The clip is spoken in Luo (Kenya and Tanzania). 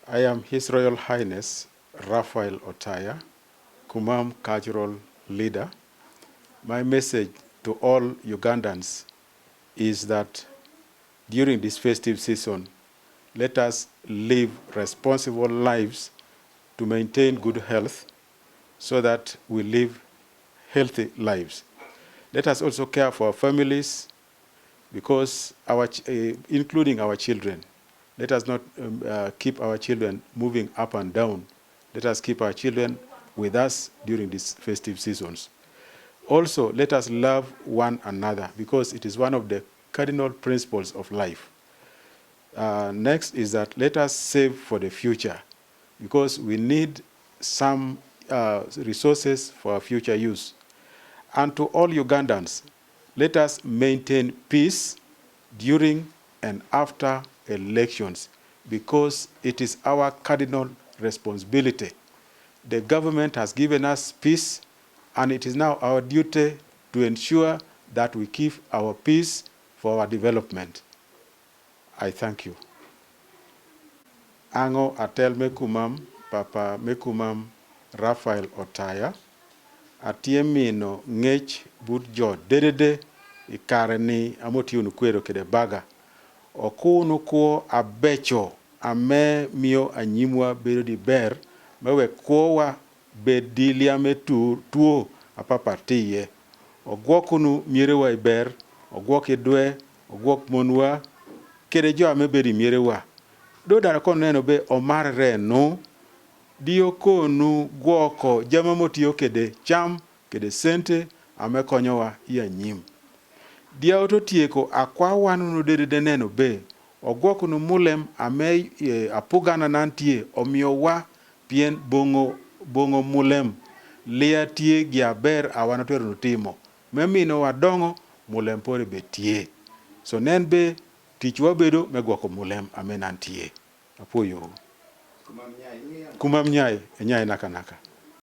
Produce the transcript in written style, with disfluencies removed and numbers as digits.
I am His Royal Highness Raphael Otaya, Kumam cultural leader. My message to all Ugandans is that during this festive season, let us live responsible lives to maintain good health so that we live healthy lives. Let us also care for our families because including our children. Let us not keep our children moving up and down. Let us keep our children with us during these festive seasons. Also, let us love one another because it is one of the cardinal principles of life. Next is that let us save for the future because we need some resources for our future use. And to all Ugandans, let us maintain peace during and after elections because it is our cardinal responsibility. The government has given us peace, and it is now our duty to ensure that we keep our peace for our development. I thank you. Ango atel mekumam, Papa mekumam Raphael Otaya, atiemino ngech but jo dedede ikare ni amotiunu kwero kede baga. Okunu kuo abecho ame mio anyimwa bedo di ber mewe kuowa bedilia tuo apapatiye. Ogwokunu mierewa iber, ogwok idwe, ogwok monwa, kede jo ame bedi mierewa. Do dara kon neno be omar reno, dio konu gwoko jama motiyo kede cham, kede sente, ame konyowa iya nyim. Dia ototieko akwa wanunu dedede neno be, ogwokunu mulem ame apugana nantie omiowa pien bongo mulem. Lia tie giaber awanatero nutimo. Memino wadongo mulem pore betie. So nen be tichwa bedo megwoko mulem ame nantie. Apoyo. Kumam nyai, nyai naka naka.